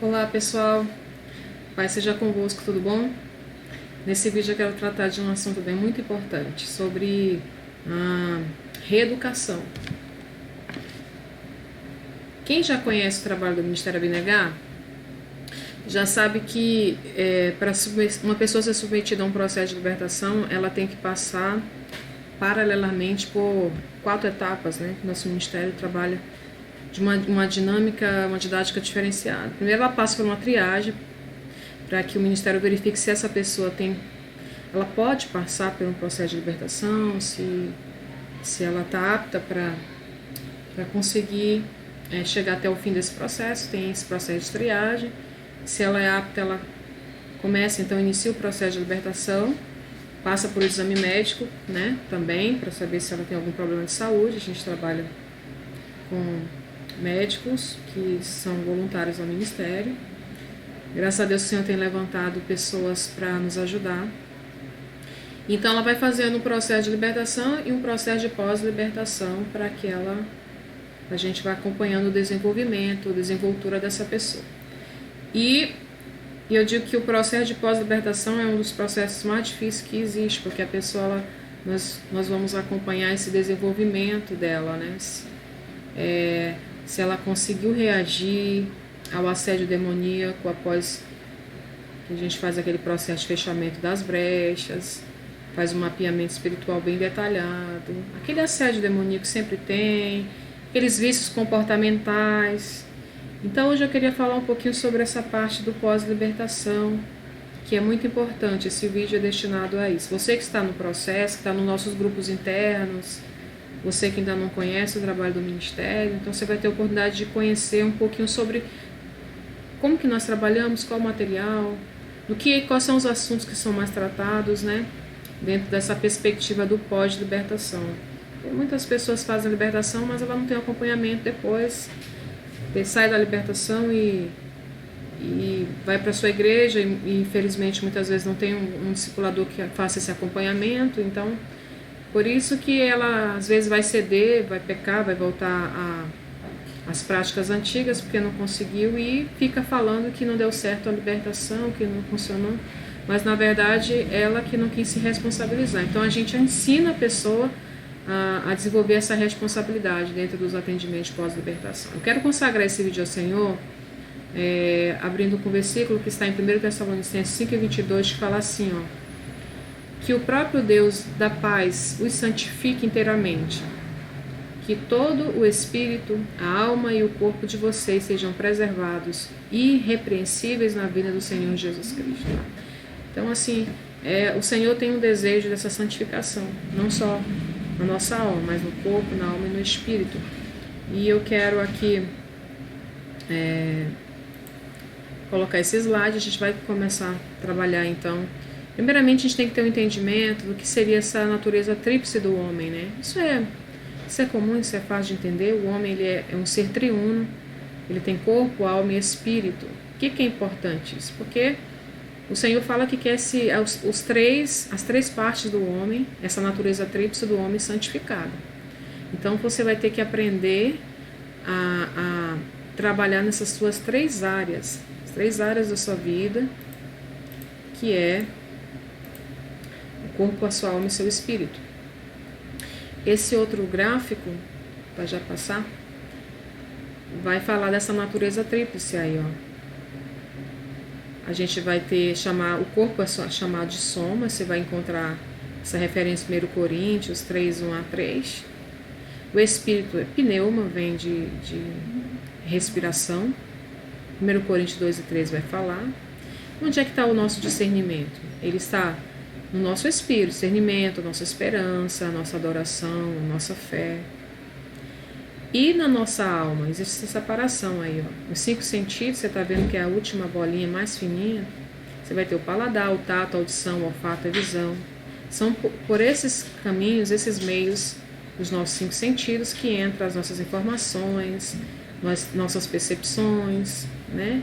Olá pessoal, Pai seja convosco, tudo bom? Nesse vídeo eu quero tratar de um assunto bem muito importante, sobre a reeducação. Quem já conhece o trabalho do Ministério Abnegar, já sabe que para uma pessoa ser submetida a um processo de libertação, ela tem que passar paralelamente por 4 etapas, né? Nosso Ministério trabalha de uma dinâmica, uma didática diferenciada. Primeiro ela passa por uma triagem, para que o Ministério verifique se essa pessoa ela pode passar por um processo de libertação, se ela está apta para conseguir chegar até o fim desse processo. Tem esse processo de triagem. Se ela é apta, ela começa, então inicia o processo de libertação, passa por exame médico, né, também, para saber se ela tem algum problema de saúde. A gente trabalha com médicos que são voluntários ao Ministério. Graças a Deus o Senhor tem levantado pessoas para nos ajudar. Então ela vai fazendo um processo de libertação e um processo de pós-libertação, para que a gente vai acompanhando o desenvolvimento, a desenvoltura dessa pessoa. E eu digo que o processo de pós-libertação é um dos processos mais difíceis que existe, porque a pessoa, nós vamos acompanhar esse desenvolvimento dela, né? Se ela conseguiu reagir ao assédio demoníaco após que a gente faz aquele processo de fechamento das brechas, faz um mapeamento espiritual bem detalhado. Aquele assédio demoníaco sempre tem, aqueles vícios comportamentais. Então hoje eu queria falar um pouquinho sobre essa parte do pós-libertação, que é muito importante. Esse vídeo é destinado a isso. Você que está no processo, que está nos nossos grupos internos, você que ainda não conhece o trabalho do Ministério, então você vai ter a oportunidade de conhecer um pouquinho sobre como que nós trabalhamos, qual o material, quais são os assuntos que são mais tratados, né, dentro dessa perspectiva do pós-libertação. Muitas pessoas fazem a libertação, mas ela não tem acompanhamento depois. Sai da libertação e vai para a sua igreja e infelizmente muitas vezes não tem um discipulador que faça esse acompanhamento. Então, por isso que ela às vezes vai ceder, vai pecar, vai voltar às práticas antigas porque não conseguiu, e fica falando que não deu certo a libertação, que não funcionou, mas na verdade ela que não quis se responsabilizar. Então a gente ensina a pessoa a desenvolver essa responsabilidade dentro dos atendimentos pós-libertação. Eu quero consagrar esse vídeo ao Senhor, abrindo com o versículo que está em 1 Tessalonicenses 5:22, que fala assim, ó: que o próprio Deus da paz os santifique inteiramente, que todo o espírito, a alma e o corpo de vocês sejam preservados irrepreensíveis na vinda do Senhor Jesus Cristo. Então, assim, o Senhor tem um desejo dessa santificação, não só na nossa alma, mas no corpo, na alma e no espírito. E eu quero aqui colocar esse slide. A gente vai começar a trabalhar, então. Primeiramente, a gente tem que ter um entendimento do que seria essa natureza tríplice do homem, né? Isso é comum, isso é fácil de entender. O homem, ele é um ser triuno, ele tem corpo, alma e espírito. O que é importante isso? Porque o Senhor fala que quer as três partes do homem, essa natureza tríplice do homem santificada. Então você vai ter que aprender a trabalhar nessas suas 3 áreas, as 3 áreas da sua vida, que é o corpo, a sua alma e seu espírito. Esse outro gráfico, para já passar, vai falar dessa natureza tríplice aí, ó. A gente vai o corpo é chamado de soma. Você vai encontrar essa referência em 1 Coríntios 3, 1-3. O espírito é pneuma, vem de respiração. 1 Coríntios 2 e 3 vai falar. Onde é que está o nosso discernimento? Ele está no nosso espírito, discernimento, nossa esperança, nossa adoração, nossa fé. E na nossa alma, existe essa separação aí, ó. Os 5 sentidos, você está vendo que é a última bolinha mais fininha. Você vai ter o paladar, o tato, a audição, o olfato e a visão. São por esses caminhos, esses meios, os nossos 5 sentidos, que entram as nossas informações, nossas percepções, né?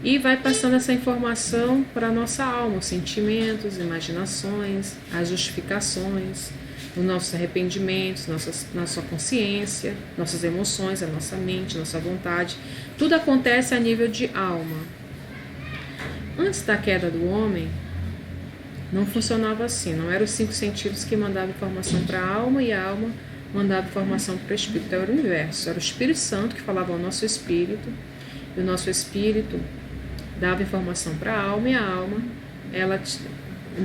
E vai passando essa informação para a nossa alma, os sentimentos, imaginações, as justificações, os nossos arrependimentos, nossa consciência, nossas emoções, a nossa mente, nossa vontade. Tudo acontece a nível de alma. Antes da queda do homem, não funcionava assim. Não eram os 5 sentidos que mandavam informação para a alma e a alma mandava informação para o espírito. Então, era o inverso. Era o Espírito Santo que falava ao nosso espírito, e o nosso espírito dava informação para a alma, e a alma ela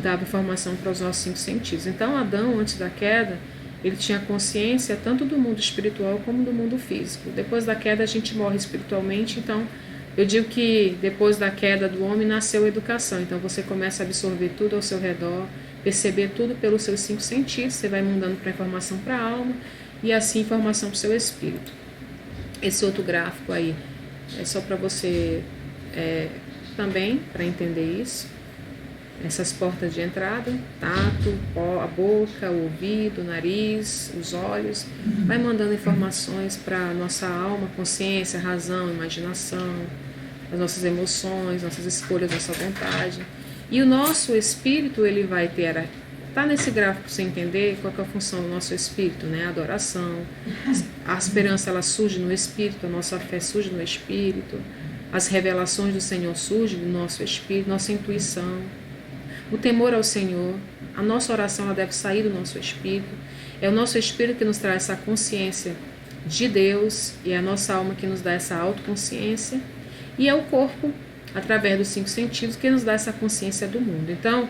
dava informação para os nossos 5 sentidos. Então, Adão, antes da queda, ele tinha consciência tanto do mundo espiritual como do mundo físico. Depois da queda, a gente morre espiritualmente. Então, eu digo que depois da queda do homem nasceu a educação. Então, você começa a absorver tudo ao seu redor, perceber tudo pelos seus 5 sentidos. Você vai mandando para informação para a alma e assim informação para o seu espírito. Esse outro gráfico aí é só para você também, para entender isso. Essas portas de entrada, tato, a boca, o ouvido, o nariz, os olhos, vai mandando informações para a nossa alma, consciência, razão, imaginação, as nossas emoções, nossas escolhas, nossa vontade. E o nosso espírito, ele vai ter, tá nesse gráfico para você entender qual que é a função do nosso espírito, né? A adoração, a esperança ela surge no espírito, a nossa fé surge no espírito, as revelações do Senhor surgem no nosso espírito, nossa intuição. O temor ao Senhor, a nossa oração ela deve sair do nosso espírito. É o nosso espírito que nos traz essa consciência de Deus e é a nossa alma que nos dá essa autoconsciência. E é o corpo, através dos 5 sentidos, que nos dá essa consciência do mundo. Então,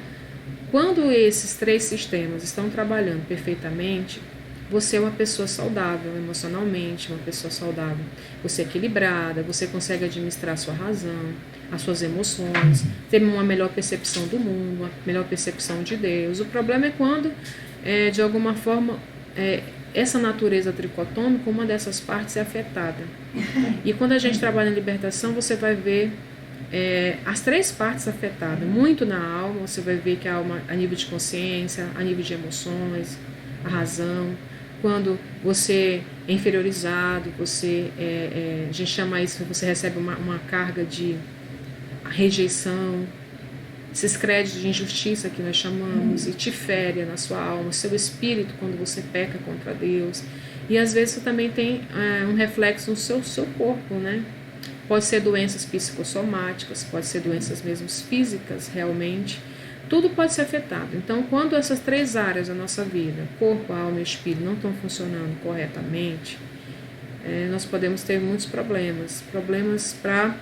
quando esses 3 sistemas estão trabalhando perfeitamente, você é uma pessoa saudável emocionalmente, uma pessoa saudável. Você é equilibrada, você consegue administrar a sua razão, as suas emoções, ter uma melhor percepção do mundo, uma melhor percepção de Deus. O problema é quando, de alguma forma, essa natureza tricotômica, uma dessas partes é afetada. E quando a gente trabalha em libertação, você vai ver as 3 partes afetadas. Muito na alma, você vai ver que a alma, a nível de consciência, a nível de emoções, a razão. Quando você é inferiorizado, a gente chama isso, você recebe uma carga de rejeição, esses créditos de injustiça que nós chamamos, e te fere na sua alma, seu espírito quando você peca contra Deus. E às vezes você também tem um reflexo no seu corpo, né? Pode ser doenças psicossomáticas, pode ser doenças mesmo físicas realmente. Tudo pode ser afetado. Então, quando essas 3 áreas da nossa vida, corpo, alma e espírito, não estão funcionando corretamente, nós podemos ter muitos problemas. Problemas para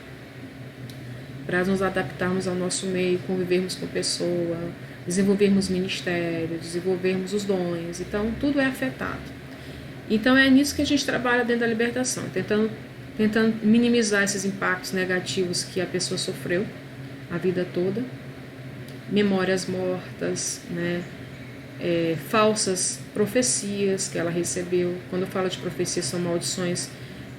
nos adaptarmos ao nosso meio, convivermos com pessoa, desenvolvermos ministério, desenvolvermos os dons. Então, tudo é afetado. Então, é nisso que a gente trabalha dentro da libertação, tentando minimizar esses impactos negativos que a pessoa sofreu a vida toda. Memórias mortas, né? Falsas profecias que ela recebeu. Quando eu falo de profecias, são maldições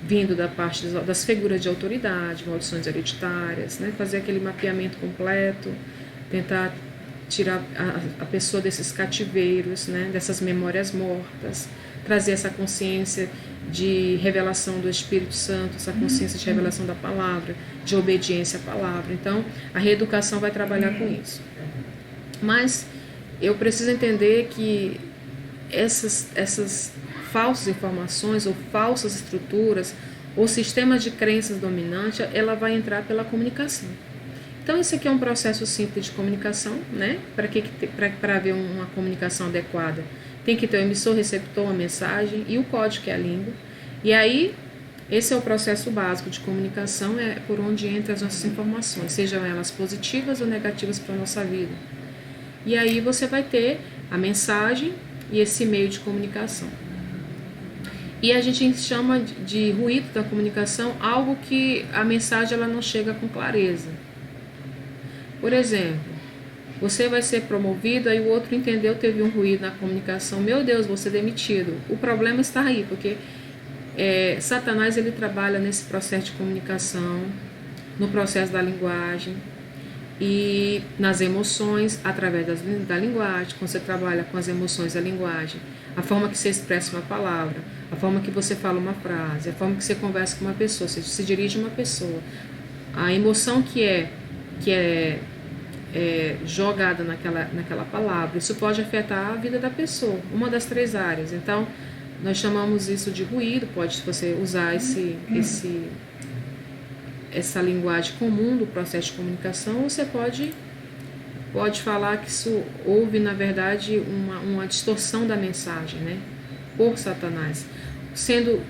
vindo da parte das figuras de autoridade, maldições hereditárias, né? Fazer aquele mapeamento completo, tentar tirar a pessoa desses cativeiros, né? Dessas memórias mortas, trazer essa consciência de revelação do Espírito Santo, essa consciência de revelação da palavra, de obediência à palavra. Então, a reeducação vai trabalhar com isso. Mas eu preciso entender que essas falsas informações ou falsas estruturas ou sistemas de crenças dominantes, ela vai entrar pela comunicação. Então, esse aqui é um processo simples de comunicação, né? Para haver uma comunicação adequada, tem que ter o emissor, receptor, a mensagem e o código, que é a língua. E aí, esse é o processo básico de comunicação, é por onde entram as nossas informações, sejam elas positivas ou negativas para a nossa vida. E aí você vai ter a mensagem e esse meio de comunicação. E a gente chama de ruído da comunicação algo que a mensagem ela não chega com clareza. Por exemplo, você vai ser promovido, aí o outro entendeu, teve um ruído na comunicação, meu Deus, vou ser demitido. O problema está aí, porque Satanás ele trabalha nesse processo de comunicação, no processo da linguagem e nas emoções, através da linguagem. Quando você trabalha com as emoções da linguagem, a forma que você expressa uma palavra, a forma que você fala uma frase, a forma que você conversa com uma pessoa, você se dirige a uma pessoa, a emoção que é jogada naquela palavra, isso pode afetar a vida da pessoa, uma das 3 áreas. Então, nós chamamos isso de ruído, pode você usar essa linguagem comum do processo de comunicação, você pode falar que isso houve, na verdade, uma distorção da mensagem, né? Por Satanás. Sendo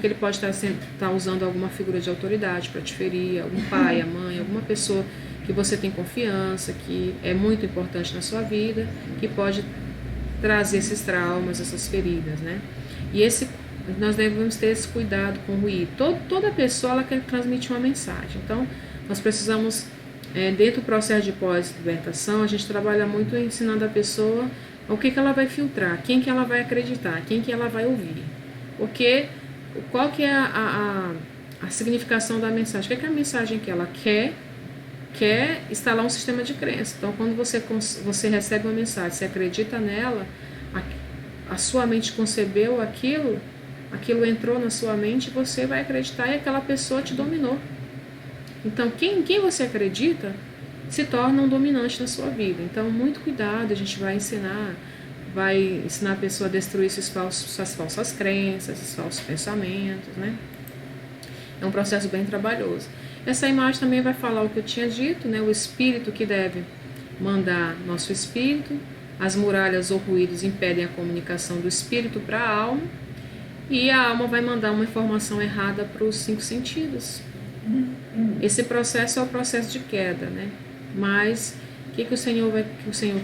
que ele pode estar usando alguma figura de autoridade para te ferir, algum pai, a mãe, alguma pessoa que você tem confiança, que é muito importante na sua vida, que pode trazer esses traumas, essas feridas, né? E nós devemos ter esse cuidado com o ruído. Toda pessoa ela quer transmitir uma mensagem. Então, nós precisamos, dentro do processo de pós-libertação, a gente trabalha muito ensinando a pessoa o que ela vai filtrar, quem que ela vai acreditar, quem que ela vai ouvir. Porque qual que é a significação da mensagem? O que é a mensagem que ela quer instalar um sistema de crença. Então, quando você recebe uma mensagem, você acredita nela, a sua mente concebeu aquilo entrou na sua mente, você vai acreditar e aquela pessoa te dominou. Então, quem você acredita se torna um dominante na sua vida. Então, muito cuidado, a gente vai ensinar a pessoa a destruir suas falsas crenças, esses falsos pensamentos, né? É um processo bem trabalhoso. Essa imagem também vai falar o que eu tinha dito, né? O espírito que deve mandar nosso espírito, as muralhas ou ruídos impedem a comunicação do espírito para a alma, e a alma vai mandar uma informação errada para os 5 sentidos. Esse processo é o processo de queda, né? Mas o que o Senhor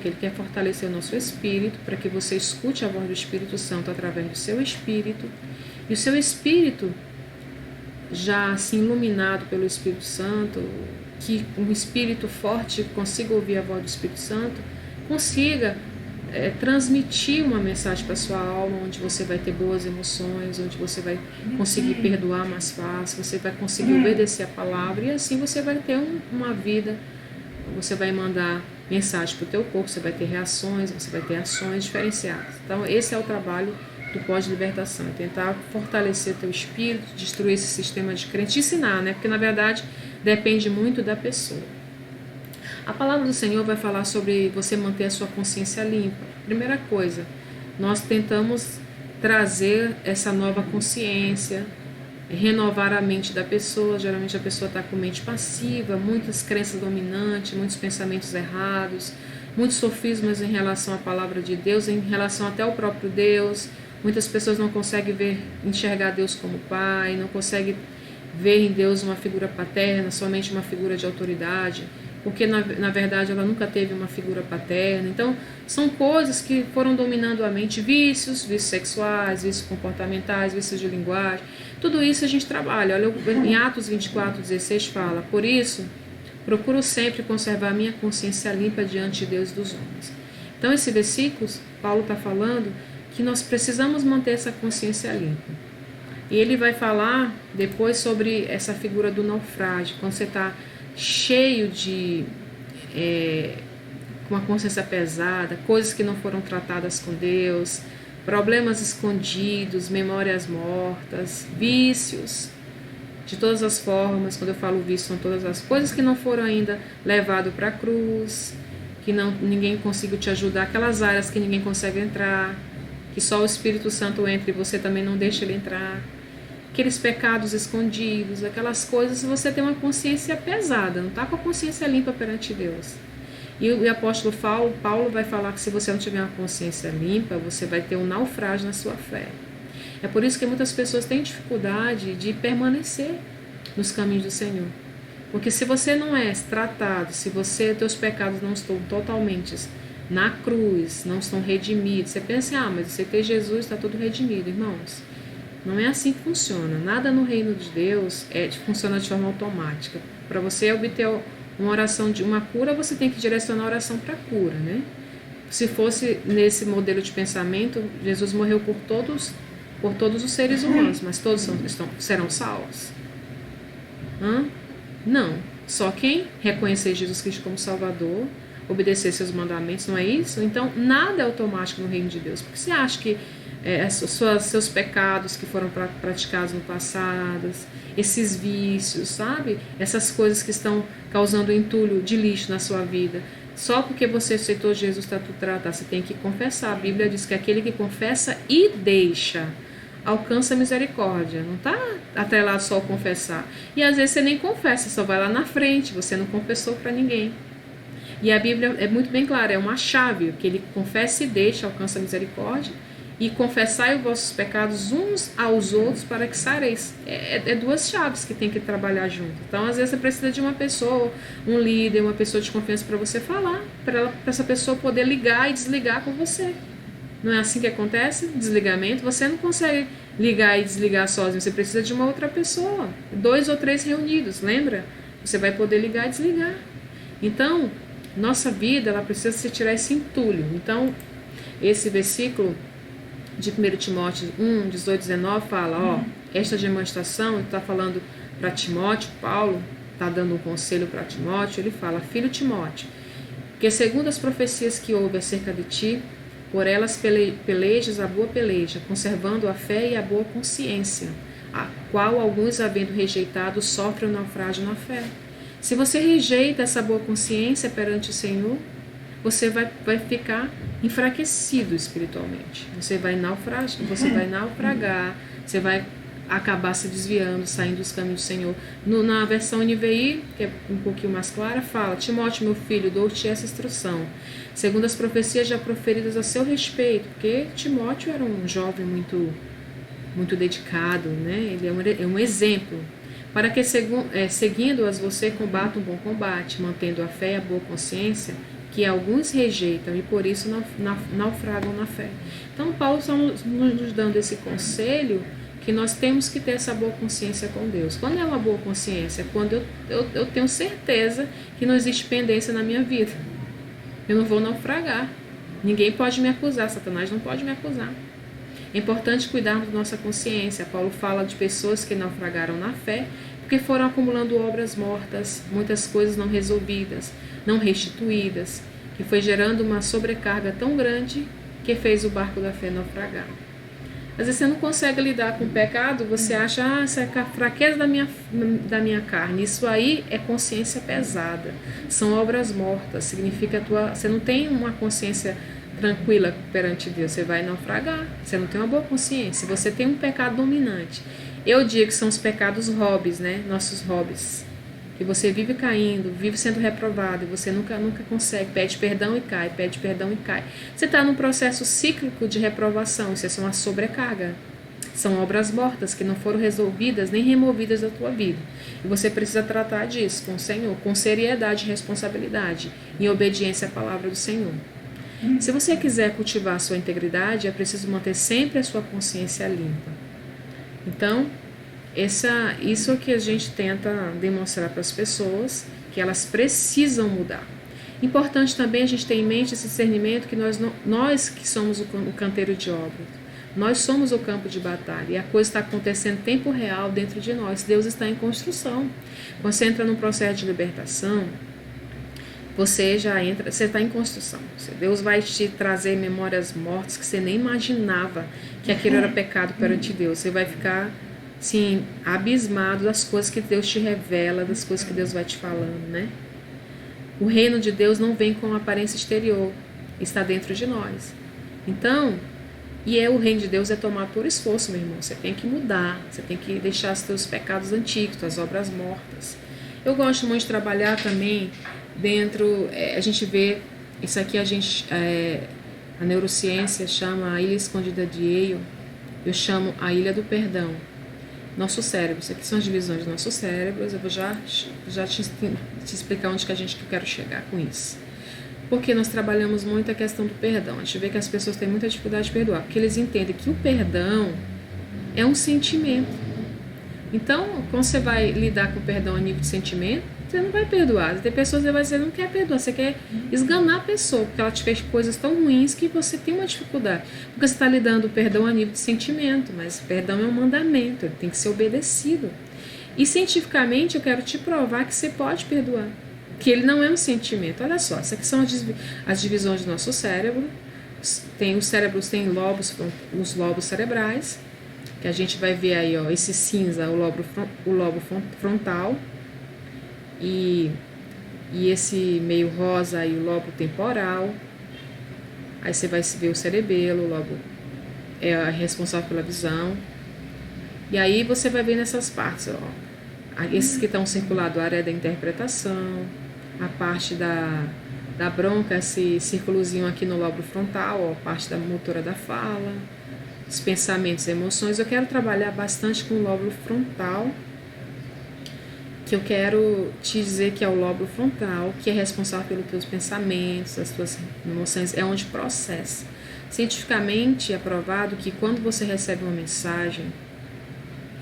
que Ele quer fortalecer o nosso espírito, para que você escute a voz do Espírito Santo através do seu espírito, e o seu espírito, já assim iluminado pelo Espírito Santo, que um espírito forte consiga ouvir a voz do Espírito Santo, consiga transmitir uma mensagem para sua alma, onde você vai ter boas emoções, onde você vai conseguir perdoar mais fácil, você vai conseguir obedecer a palavra, e assim você vai ter uma vida, você vai mandar mensagem para o teu corpo, você vai ter reações, você vai ter ações diferenciadas. Então esse é o trabalho do pós-libertação, é tentar fortalecer teu espírito, destruir esse sistema de crença, te ensinar, né? Porque na verdade depende muito da pessoa. A palavra do Senhor vai falar sobre você manter a sua consciência limpa. Primeira coisa, nós tentamos trazer essa nova consciência, renovar a mente da pessoa. Geralmente a pessoa está com mente passiva, muitas crenças dominantes, muitos pensamentos errados, muitos sofismas em relação à palavra de Deus, em relação até ao próprio Deus. Muitas pessoas não conseguem enxergar Deus como Pai, não conseguem ver em Deus uma figura paterna, somente uma figura de autoridade, porque na verdade ela nunca teve uma figura paterna. Então são coisas que foram dominando a mente, vícios sexuais, vícios comportamentais, vícios de linguagem. Tudo isso a gente trabalha. Olha, em Atos 24:16 fala: por isso procuro sempre conservar minha consciência limpa diante de Deus e dos homens. Então esse versículo, Paulo está falando que nós precisamos manter essa consciência limpa. E ele vai falar depois sobre essa figura do naufrágio, quando você está cheio de uma consciência pesada, coisas que não foram tratadas com Deus, problemas escondidos, memórias mortas, vícios, de todas as formas. Quando eu falo vício, são todas as coisas que não foram ainda levadas para a cruz, que ninguém conseguiu te ajudar, aquelas áreas que ninguém consegue entrar, que só o Espírito Santo entra e você também não deixa ele entrar, aqueles pecados escondidos, aquelas coisas, você tem uma consciência pesada, não está com a consciência limpa perante Deus. E o apóstolo Paulo vai falar que se você não tiver uma consciência limpa, você vai ter um naufrágio na sua fé. É por isso que muitas pessoas têm dificuldade de permanecer nos caminhos do Senhor. Porque se você não é tratado, se teus pecados não estão totalmente na cruz, não estão redimidos, você pensa, mas você tem Jesus, está tudo redimido. Irmãos, não é assim que funciona. Nada no reino de Deus funciona de forma automática. Para você obter uma oração de uma cura, você tem que direcionar a oração para a cura, né? Se fosse nesse modelo de pensamento, Jesus morreu por todos os seres humanos, mas todos serão salvos? Não. Só quem reconhecer Jesus Cristo como Salvador, obedecer seus mandamentos, não é isso? Então, nada é automático no reino de Deus. Porque você acha que seus pecados que foram praticados no passado, esses vícios, sabe? Essas coisas que estão causando entulho de lixo na sua vida, só porque você aceitou Jesus está tudo tratado. Você tem que confessar. A Bíblia diz que aquele que confessa e deixa alcança a misericórdia. Não está atrelado só ao confessar. E às vezes você nem confessa, só vai lá na frente, você não confessou para ninguém. E a Bíblia é muito bem clara, é uma chave, que ele confessa e deixa, alcança a misericórdia, e confessai os vossos pecados uns aos outros para que sareis. É duas chaves que tem que trabalhar junto. Então, às vezes, você precisa de uma pessoa, um líder, uma pessoa de confiança para você falar, para essa pessoa poder ligar e desligar com você. Não é assim que acontece? Desligamento. Você não consegue ligar e desligar sozinho, você precisa de uma outra pessoa. 2 ou 3 reunidos, lembra? Você vai poder ligar e desligar. Então, nossa vida, ela precisa se tirar esse entulho. Então, esse versículo de 1 Timóteo 1, 18, 19 fala, esta demonstração, está falando para Timóteo, Paulo está dando um conselho para Timóteo, ele fala, filho Timóteo, que segundo as profecias que houve acerca de ti, por elas pelejas a boa peleja, conservando a fé e a boa consciência, a qual alguns, havendo rejeitado, sofrem o naufrágio na fé. Se você rejeita essa boa consciência perante o Senhor, você vai ficar enfraquecido espiritualmente. Você vai naufragar, você vai acabar se desviando, saindo dos caminhos do Senhor. Na versão NVI, que é um pouquinho mais clara, fala, Timóteo, meu filho, dou-te essa instrução, segundo as profecias já proferidas a seu respeito, porque Timóteo era um jovem muito dedicado, né? Ele é um exemplo, para que seguindo-as você combata um bom combate, mantendo a fé e a boa consciência, que alguns rejeitam e por isso naufragam na fé. Então Paulo está nos dando esse conselho que nós temos que ter essa boa consciência com Deus. Quando é uma boa consciência? Quando eu tenho certeza que não existe pendência na minha vida. Eu não vou naufragar. Ninguém pode me acusar, Satanás não pode me acusar. É importante cuidarmos da nossa consciência. Paulo fala de pessoas que naufragaram na fé porque foram acumulando obras mortas, muitas coisas não resolvidas, não restituídas, que foi gerando uma sobrecarga tão grande que fez o barco da fé naufragar. Às vezes você não consegue lidar com o pecado, você acha, essa é a fraqueza da minha carne. Isso aí é consciência pesada, são obras mortas, significa você não tem uma consciência tranquila perante Deus, você vai naufragar, você não tem uma boa consciência, você tem um pecado dominante. Eu digo que são os pecados hobbies, né? Nossos hobbies. Que você vive caindo, vive sendo reprovado, e você nunca consegue, pede perdão e cai, pede perdão e cai. Você está num processo cíclico de reprovação, isso é uma sobrecarga. São obras mortas que não foram resolvidas nem removidas da tua vida. E você precisa tratar disso com o Senhor, com seriedade e responsabilidade, em obediência à palavra do Senhor. Se você quiser cultivar a sua integridade, é preciso manter sempre a sua consciência limpa. Então, isso é o que a gente tenta demonstrar para as pessoas, que elas precisam mudar. Importante também a gente ter em mente esse discernimento que nós que somos o canteiro de obra, nós somos o campo de batalha e a coisa está acontecendo em tempo real dentro de nós. Deus está em construção. Quando você entra num processo de libertação, você está em construção. Deus vai te trazer memórias mortas que você nem imaginava que aquilo era pecado perante Deus. Você vai ficar, sim, abismado das coisas que Deus te revela, das coisas que Deus vai te falando, né? O reino de Deus não vem com aparência exterior, está dentro de nós. Então, o reino de Deus é tomar por esforço, meu irmão. Você tem que mudar, você tem que deixar os teus pecados antigos, as obras mortas. Eu gosto muito de trabalhar também dentro, a gente vê, isso aqui a neurociência chama a ilha escondida de Yale, eu chamo a ilha do perdão. Nosso cérebro, isso aqui são as divisões dos nossos cérebros, eu vou já te explicar onde que eu quero chegar com isso. Porque nós trabalhamos muito a questão do perdão, a gente vê que as pessoas têm muita dificuldade de perdoar, porque eles entendem que o perdão é um sentimento. Então, quando você vai lidar com o perdão a nível de sentimento, você não vai perdoar. Tem pessoas que você não quer perdoar, você quer esganar a pessoa, porque ela te fez coisas tão ruins que você tem uma dificuldade. Porque você está lidando o perdão a nível de sentimento, mas o perdão é um mandamento, ele tem que ser obedecido. E cientificamente eu quero te provar que você pode perdoar, que ele não é um sentimento. Olha só, essas aqui são as divisões do nosso cérebro. Os cérebros têm os lobos cerebrais, que a gente vai ver aí, esse cinza, o lobo frontal, e esse meio rosa aí, o lobo temporal. Aí você vai ver o cerebelo, o lobo é responsável pela visão. E aí você vai ver nessas partes, ó. Esses que estão circulando, a área da interpretação, a parte da bronca, esse círculozinho aqui no lóbulo frontal, ó, a parte da motora da fala, os pensamentos e emoções. Eu quero trabalhar bastante com o lóbulo frontal, que eu quero te dizer que é o lóbulo frontal, que é responsável pelos teus pensamentos, as tuas emoções, é onde processa. Cientificamente é provado que quando você recebe uma mensagem,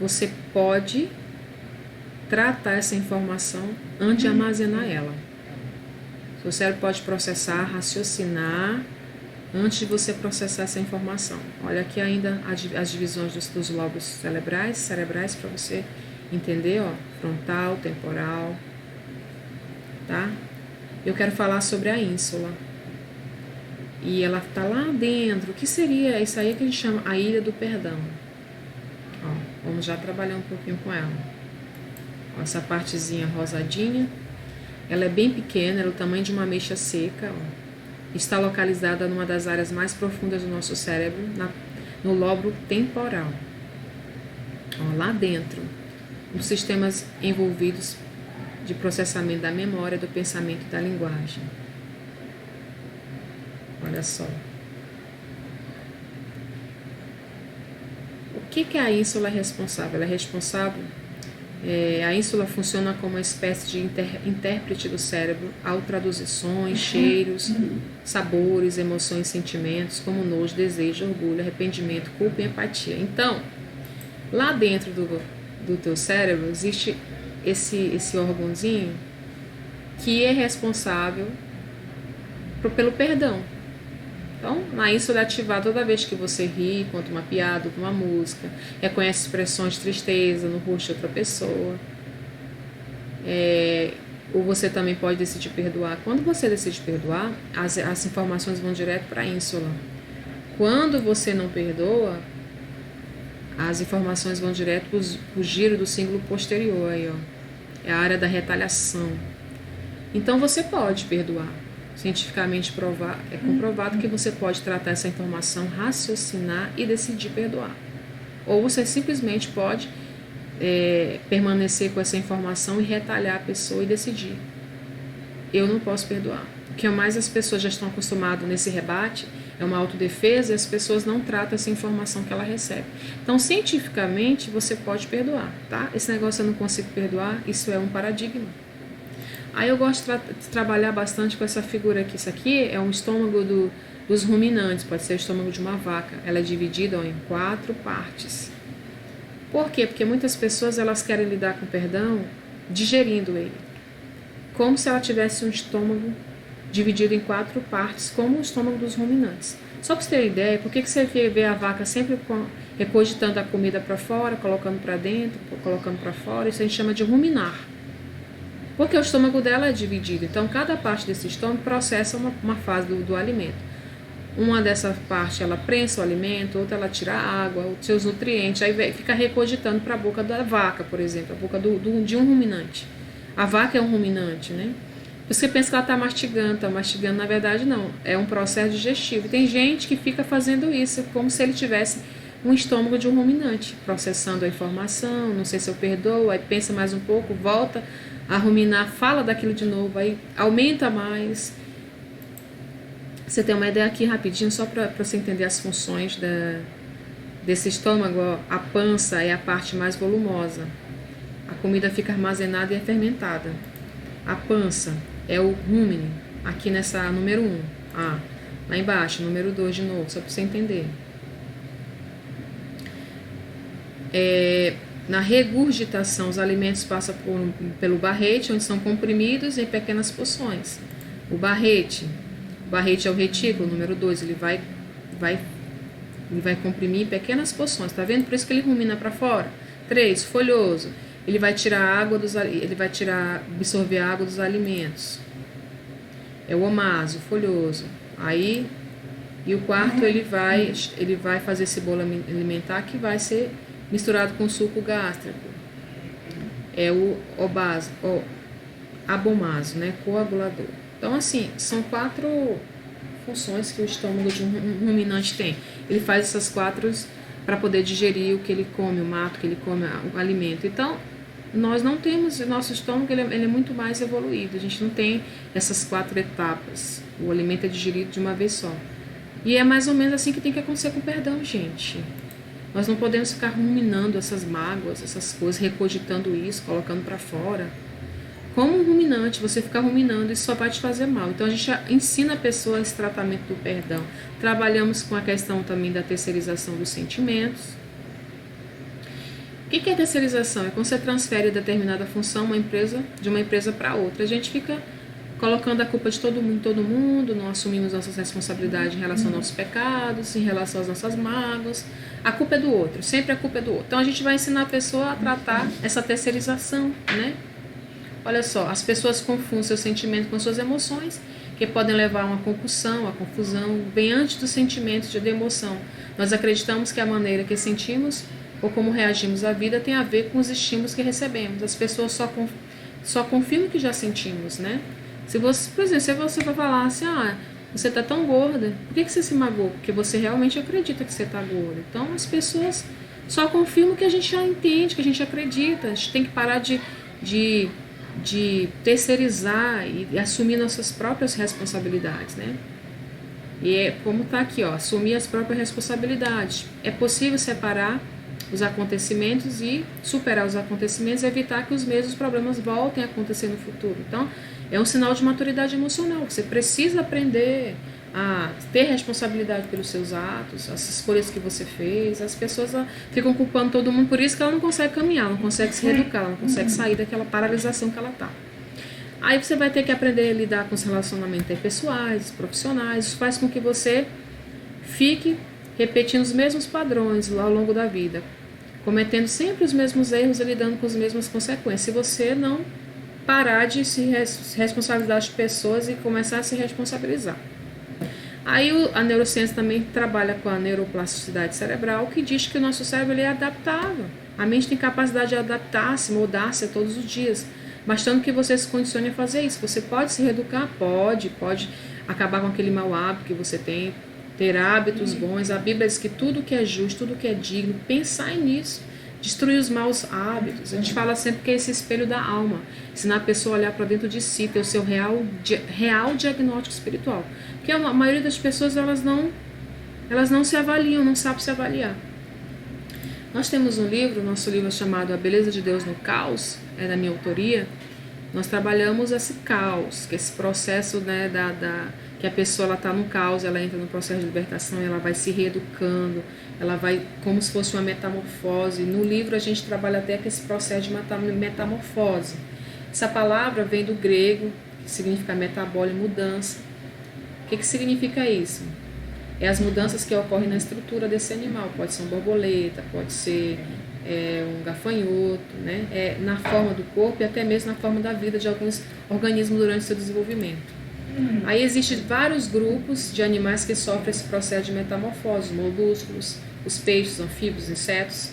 você pode tratar essa informação antes de armazenar ela. Seu cérebro pode processar, raciocinar antes de você processar essa informação. Olha aqui ainda as divisões dos lóbulos cerebrais para você entender, ó, frontal, temporal, tá? Eu quero falar sobre a ínsula. E ela tá lá dentro. O que seria isso aí que a gente chama a ilha do perdão? Ó, vamos já trabalhar um pouquinho com ela. Ó, essa partezinha rosadinha, ela é bem pequena, ela é o tamanho de uma ameixa seca, ó. Está localizada numa das áreas mais profundas do nosso cérebro, no lóbulo temporal. Ó, lá dentro, nos sistemas envolvidos de processamento da memória, do pensamento e da linguagem. Olha só. O que a ínsula é responsável? Ela é responsável... a ínsula funciona como uma espécie de intérprete do cérebro ao traduzir sons, cheiros, sabores, emoções, sentimentos, como nojo, desejo, orgulho, arrependimento, culpa e empatia. Então, lá dentro do teu cérebro existe esse órgãozinho que é responsável pelo perdão. Então, a ínsula é ativada toda vez que você ri, conta uma piada, uma música, reconhece expressões de tristeza no rosto de outra pessoa. Ou você também pode decidir perdoar. Quando você decide perdoar, as informações vão direto para a ínsula. Quando você não perdoa, as informações vão direto para o giro do cíngulo posterior. Aí, ó. É a área da retaliação. Então, você pode perdoar. Cientificamente é comprovado que você pode tratar essa informação, raciocinar e decidir perdoar. Ou você simplesmente pode permanecer com essa informação e retalhar a pessoa e decidir: eu não posso perdoar. O que mais as pessoas já estão acostumadas nesse rebate é uma autodefesa e as pessoas não tratam essa informação que ela recebe. Então, cientificamente, você pode perdoar, tá? Esse negócio eu não consigo perdoar, isso é um paradigma. Aí eu gosto de trabalhar bastante com essa figura aqui. Isso aqui é um estômago dos ruminantes, pode ser o estômago de uma vaca. Ela é dividida em 4 partes. Por quê? Porque muitas pessoas elas querem lidar com o perdão digerindo ele. Como se ela tivesse um estômago dividido em 4 partes, como o estômago dos ruminantes. Só para você ter ideia, por que você vê a vaca sempre recogitando a comida para fora, colocando para dentro, colocando para fora? Isso a gente chama de ruminar. Porque o estômago dela é dividido. Então, cada parte desse estômago processa uma fase do alimento. Uma dessa parte, ela prensa o alimento, outra ela tira a água, os seus nutrientes, aí fica recogitando para a boca da vaca, por exemplo, a boca de um ruminante. A vaca é um ruminante, né? Você pensa que ela está mastigando, na verdade não. É um processo digestivo. E tem gente que fica fazendo isso como se ele tivesse um estômago de um ruminante, processando a informação, não sei se eu perdoo, aí pensa mais um pouco, volta a ruminar, fala daquilo de novo, aí aumenta mais. Você tem uma ideia aqui rapidinho, só para você entender as funções desse estômago. Ó, a pança é a parte mais volumosa. A comida fica armazenada e é fermentada. A pança é o rúmen, aqui nessa número 1. Lá embaixo, número 2 de novo, só para você entender. Na regurgitação, os alimentos passam pelo barrete, onde são comprimidos em pequenas porções. O barrete é o retículo, número 2, ele vai comprimir em pequenas porções, tá vendo? Por isso que ele rumina para fora. 3, folhoso, ele vai absorver a água dos alimentos. É o omaso, folhoso. Aí, e o quarto, ele vai fazer esse bolo alimentar que vai ser misturado com suco gástrico. É o abomaso, né? Coagulador. Então, assim, são 4 funções que o estômago de um ruminante tem. Ele faz essas 4 para poder digerir o que ele come, o mato que ele come, o alimento. Então, nós não temos, nosso estômago ele é muito mais evoluído, a gente não tem essas 4 etapas, o alimento é digerido de uma vez só. E é mais ou menos assim que tem que acontecer com o perdão, gente. Nós não podemos ficar ruminando essas mágoas, essas coisas, recogitando isso, colocando para fora. Como um ruminante, você ficar ruminando, isso só vai te fazer mal. Então a gente ensina a pessoa esse tratamento do perdão. Trabalhamos com a questão também da terceirização dos sentimentos. O que é terceirização? É quando você transfere determinada função de uma empresa para outra. A gente fica colocando a culpa de todo mundo, não assumimos nossas responsabilidades em relação aos nossos pecados, em relação às nossas mágoas. A culpa é do outro, sempre a culpa é do outro. Então a gente vai ensinar a pessoa a tratar essa terceirização, né? Olha só, as pessoas confundem seus sentimentos com suas emoções, que podem levar a uma compulsão, a confusão, bem antes dos sentimentos de emoção. Nós acreditamos que a maneira que sentimos ou como reagimos à vida tem a ver com os estímulos que recebemos. As pessoas só confirmam o que já sentimos, né? Se você, por exemplo, se você vai falar assim, você está tão gorda, por que você se magoou? Porque você realmente acredita que você está gorda. Então, as pessoas só confirmam o que a gente já entende, que a gente acredita. A gente tem que parar de terceirizar e assumir nossas próprias responsabilidades, né? E é como está aqui, assumir as próprias responsabilidades. É possível separar os acontecimentos e superar os acontecimentos e evitar que os mesmos problemas voltem a acontecer no futuro. Então, é um sinal de maturidade emocional. Você precisa aprender a ter responsabilidade pelos seus atos, as escolhas que você fez. As pessoas ficam culpando todo mundo, por isso que ela não consegue caminhar, não consegue se reeducar, ela não consegue sair daquela paralisação que ela está. Aí você vai ter que aprender a lidar com os relacionamentos interpessoais, profissionais. Isso faz com que você fique repetindo os mesmos padrões ao longo da vida, cometendo sempre os mesmos erros e lidando com as mesmas consequências. Se você não parar de se responsabilizar de pessoas e começar a se responsabilizar. Aí a neurociência também trabalha com a neuroplasticidade cerebral, que diz que o nosso cérebro ele é adaptável. A mente tem capacidade de adaptar-se, moldar-se a todos os dias, bastando que você se condicione a fazer isso. Você pode se reeducar? Pode acabar com aquele mau hábito que você tem, ter hábitos bons. A Bíblia diz que tudo que é justo, tudo que é digno, pensar nisso, destruir os maus hábitos. A gente fala sempre que é esse espelho da alma, ensinar a pessoa a olhar para dentro de si, ter o seu real diagnóstico espiritual. Porque a maioria das pessoas elas não se avaliam, não sabem se avaliar. Nós temos um livro, nosso livro é chamado A Beleza de Deus no Caos, é da minha autoria. Nós trabalhamos esse caos, que é esse processo, né, que a pessoa está no caos, ela entra no processo de libertação, ela vai se reeducando, ela vai como se fosse uma metamorfose. No livro a gente trabalha até com esse processo de metamorfose. Essa palavra vem do grego, que significa metabole, mudança. O que significa isso? É as mudanças que ocorrem na estrutura desse animal. Pode ser uma borboleta, pode ser um gafanhoto, né? Na forma do corpo e até mesmo na forma da vida de alguns organismos durante o seu desenvolvimento. Aí existem vários grupos de animais que sofrem esse processo de metamorfose, os molúsculos, os peixes, anfíbios, insetos.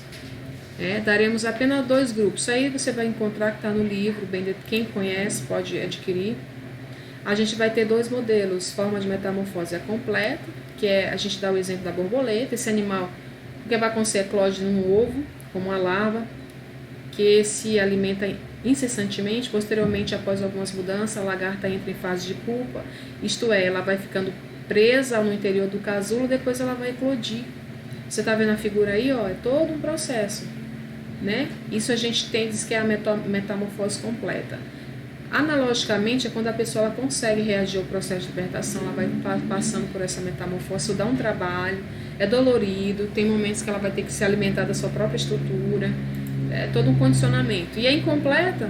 Daremos apenas 2 grupos. Isso aí você vai encontrar que está no livro, quem conhece pode adquirir. A gente vai ter 2 modelos, forma de metamorfose completa, que a gente dá o exemplo da borboleta. Esse animal, o que vai acontecer? Eclode num ovo, como uma larva, que se alimenta incessantemente. Posteriormente, após algumas mudanças, a lagarta entra em fase de pupa, isto é, ela vai ficando presa no interior do casulo, depois ela vai eclodir. Você está vendo a figura aí? É todo um processo, né? Isso a gente diz que é a metamorfose completa. Analogicamente, é quando a pessoa ela consegue reagir ao processo de libertação, ela vai passando por essa metamorfose, isso dá um trabalho, é dolorido, tem momentos que ela vai ter que se alimentar da sua própria estrutura, é todo um condicionamento. E é incompleta,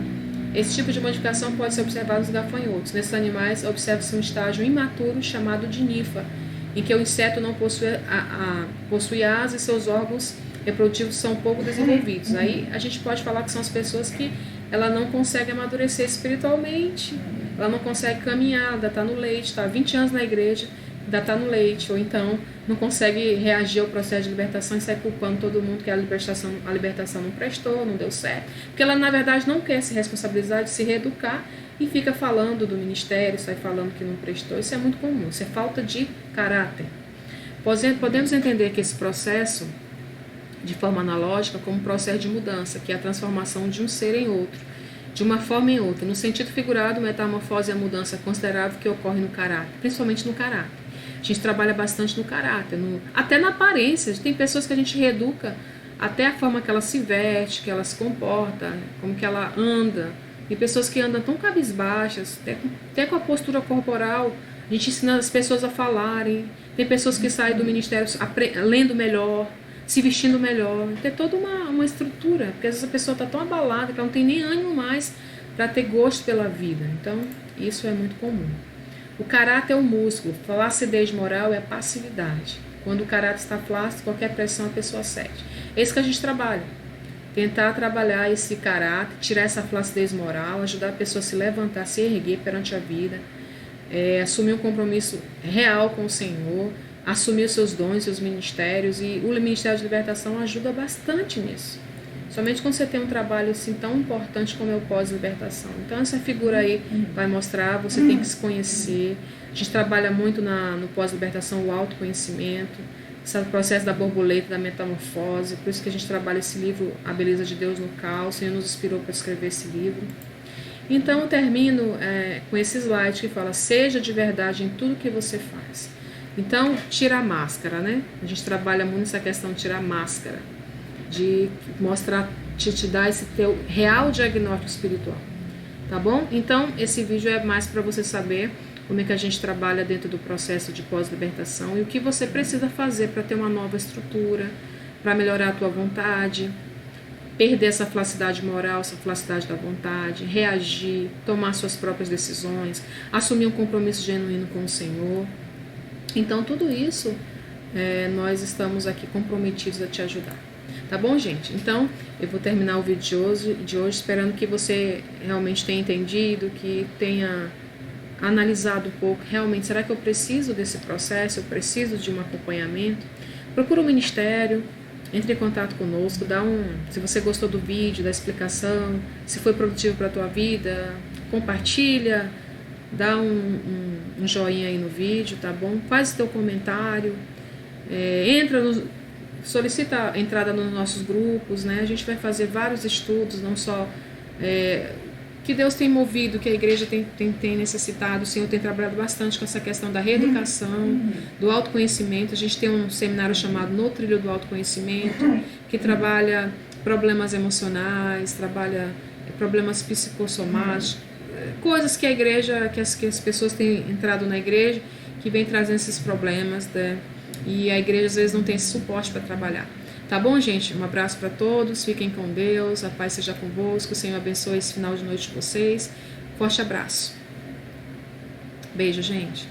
esse tipo de modificação pode ser observado nos gafanhotos. Nesses animais, observa-se um estágio imaturo chamado de ninfa, em que o inseto não possui asas e seus órgãos reprodutivos são pouco desenvolvidos. Aí a gente pode falar que são as pessoas que ela não consegue amadurecer espiritualmente, ela não consegue caminhar, ainda está no leite, está há 20 anos na igreja, ainda está no leite, ou então não consegue reagir ao processo de libertação e sai culpando todo mundo que a libertação não prestou, não deu certo, porque ela na verdade não quer se responsabilizar de se reeducar e fica falando do ministério, sai falando que não prestou. Isso é muito comum, isso é falta de caráter. Podemos entender que esse processo de forma analógica como um processo de mudança, que é a transformação de um ser em outro, de uma forma em outra. No sentido figurado, metamorfose é a mudança considerável que ocorre no caráter, principalmente no caráter. A gente trabalha bastante no caráter, até na aparência. Tem pessoas que a gente reeduca até a forma que ela se veste, que ela se comporta, como que ela anda. Tem pessoas que andam tão cabisbaixas, até com a postura corporal. A gente ensina as pessoas a falarem. Tem pessoas que saem do ministério lendo melhor, se vestindo melhor. Tem toda uma estrutura, porque às vezes a pessoa está tão abalada que ela não tem nem ânimo mais para ter gosto pela vida. Então, isso é muito comum. O caráter é o músculo. Flacidez moral é a passividade. Quando o caráter está flácido, qualquer pressão a pessoa cede. É isso que a gente trabalha. Tentar trabalhar esse caráter, tirar essa flacidez moral, ajudar a pessoa a se levantar, a se erguer perante a vida, assumir um compromisso real com o Senhor, assumir os seus dons, seus ministérios, e o Ministério de Libertação ajuda bastante nisso. Somente quando você tem um trabalho assim tão importante como é o pós-libertação. Então essa figura aí vai mostrar, você tem que se conhecer. A gente trabalha muito no pós-libertação o autoconhecimento, esse processo da borboleta, da metamorfose. Por isso que a gente trabalha esse livro, A Beleza de Deus no Caos. O Senhor nos inspirou para escrever esse livro. Então eu termino com esse slide que fala: seja de verdade em tudo que você faz. Então, tira a máscara, né? A gente trabalha muito essa questão de tirar a máscara, de mostrar, te dar esse teu real diagnóstico espiritual, tá bom? Então, esse vídeo é mais para você saber como é que a gente trabalha dentro do processo de pós-libertação e o que você precisa fazer para ter uma nova estrutura, para melhorar a tua vontade, perder essa flacidade moral, essa flacidade da vontade, reagir, tomar suas próprias decisões, assumir um compromisso genuíno com o Senhor. Então, tudo isso nós estamos aqui comprometidos a te ajudar. Tá bom, gente? Então, eu vou terminar o vídeo de hoje esperando que você realmente tenha entendido, que tenha analisado um pouco. Realmente, será que eu preciso desse processo? Eu preciso de um acompanhamento? Procura o ministério, entre em contato conosco, se você gostou do vídeo, da explicação, se foi produtivo para a tua vida, compartilha, dá um joinha aí no vídeo, tá bom? Faz o teu comentário, solicita a entrada nos nossos grupos, né? A gente vai fazer vários estudos, não só que Deus tem movido, que a igreja tem necessitado. O Senhor tem trabalhado bastante com essa questão da reeducação, do autoconhecimento. A gente tem um seminário chamado No Trilho do Autoconhecimento, que trabalha problemas emocionais, trabalha problemas psicossomáticos, coisas que a igreja, que as pessoas têm entrado na igreja, que vem trazendo esses problemas, né? E a igreja às vezes não tem esse suporte para trabalhar. Tá bom, gente? Um abraço para todos, fiquem com Deus, a paz seja convosco, o Senhor abençoe esse final de noite de vocês. Forte abraço. Beijo, gente.